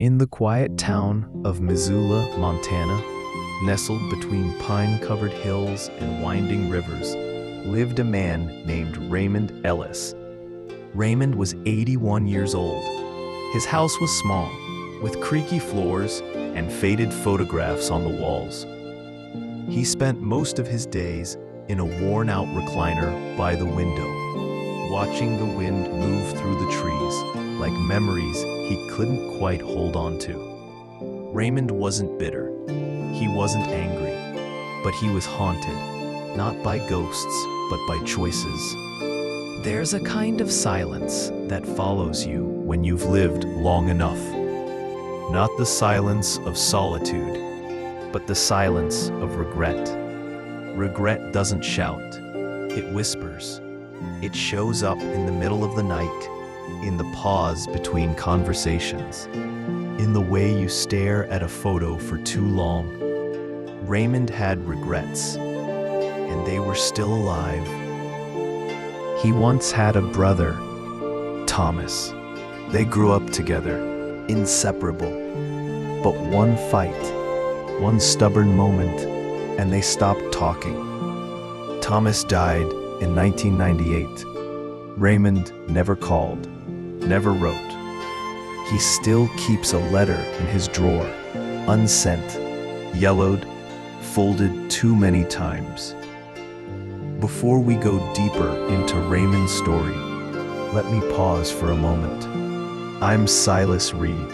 In the quiet town of Missoula, Montana, nestled between pine-covered hills and winding rivers, lived a man named Raymond Ellis. Raymond was 81 years old. His house was small, with creaky floors and faded photographs on the walls. He spent most of his days in a worn-out recliner by the window, watching the wind move through the trees like memories he couldn't quite hold on to. Raymond wasn't bitter. He wasn't angry, but he was haunted, not by ghosts, but by choices. There's a kind of silence that follows you when you've lived long enough. Not the silence of solitude, but the silence of regret. Regret doesn't shout, it whispers. It shows up in the middle of the night, in the pause between conversations, in the way you stare at a photo for too long. Raymond had regrets, and they were still alive. He once had a brother, Thomas. They grew up together, inseparable. But one fight, one stubborn moment, and they stopped talking. Thomas died in 1998. Raymond never called, never wrote. He still keeps a letter in his drawer, unsent, yellowed, folded too many times. Before we go deeper into Raymond's story, let me pause for a moment. I'm Silas Reed,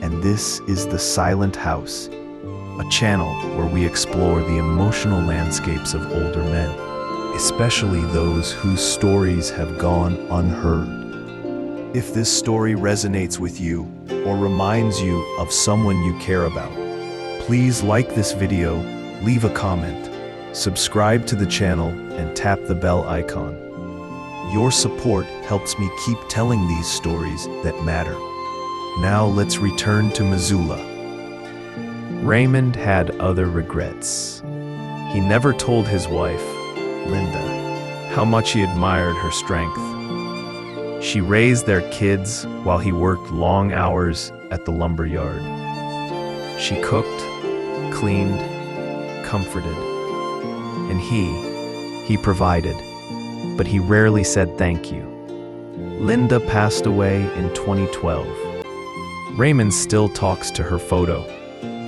and this is The Silent House, a channel where we explore the emotional landscapes of older men, especially those whose stories have gone unheard. If this story resonates with you or reminds you of someone you care about, please like this video, leave a comment, subscribe to the channel, and tap the bell icon. Your support helps me keep telling these stories that matter. Now let's return to Missoula. Raymond had other regrets. He never told his wife, Linda, how much he admired her strength. She raised their kids while he worked long hours at the lumber yard. She cooked, cleaned, comforted, and he provided, but he rarely said thank you. Linda passed away in 2012. Raymond still talks to her photo.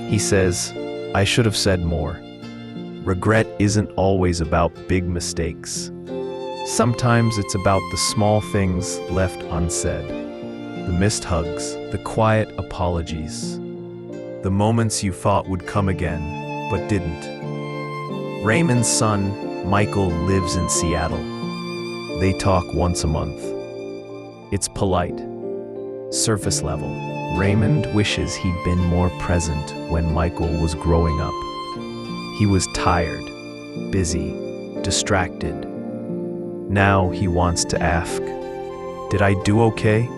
He says, I should have said more. Regret isn't always about big mistakes. Sometimes it's about the small things left unsaid. The missed hugs, the quiet apologies, the moments you thought would come again, but didn't. Raymond's son, Michael, lives in Seattle. They talk once a month. It's polite, surface level. Raymond wishes he'd been more present when Michael was growing up. He was tired, busy, distracted. Now he wants to ask, did I do okay?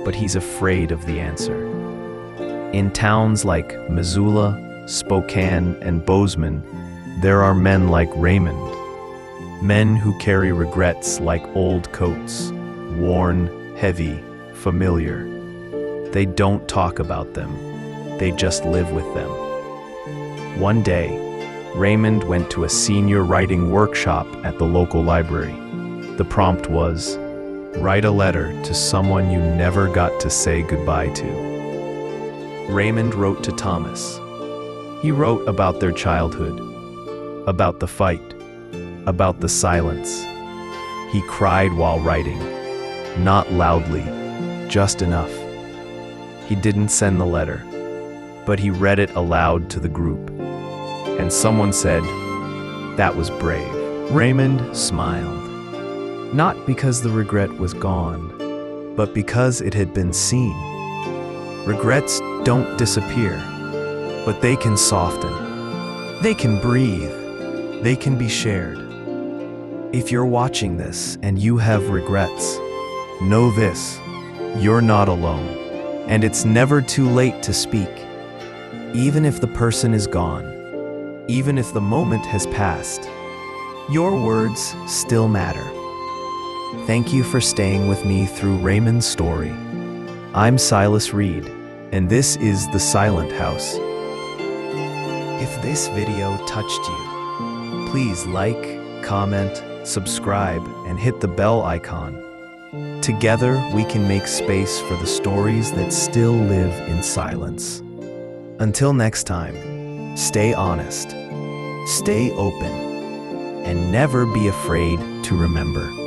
But he's afraid of the answer. In towns like Missoula, Spokane, and Bozeman, there are men like Raymond. Men who carry regrets like old coats, worn, heavy, familiar. They don't talk about them. They just live with them. One day, Raymond went to a senior writing workshop at the local library. The prompt was, write a letter to someone you never got to say goodbye to. Raymond wrote to Thomas. He wrote about their childhood, about the fight, about the silence. He cried while writing, not loudly, just enough. He didn't send the letter, but he read it aloud to the group. And someone said, that was brave. Raymond smiled. Not because the regret was gone, but because it had been seen. Regrets don't disappear, but they can soften. They can breathe. They can be shared. If you're watching this and you have regrets, know this, you're not alone. And it's never too late to speak. Even if the person is gone, even if the moment has passed, your words still matter. Thank you for staying with me through Raymond's story. I'm Silas Reed, and this is The Silent House. If this video touched you, please like, comment, subscribe, and hit the bell icon. Together, we can make space for the stories that still live in silence. Until next time, stay honest, stay open, and never be afraid to remember.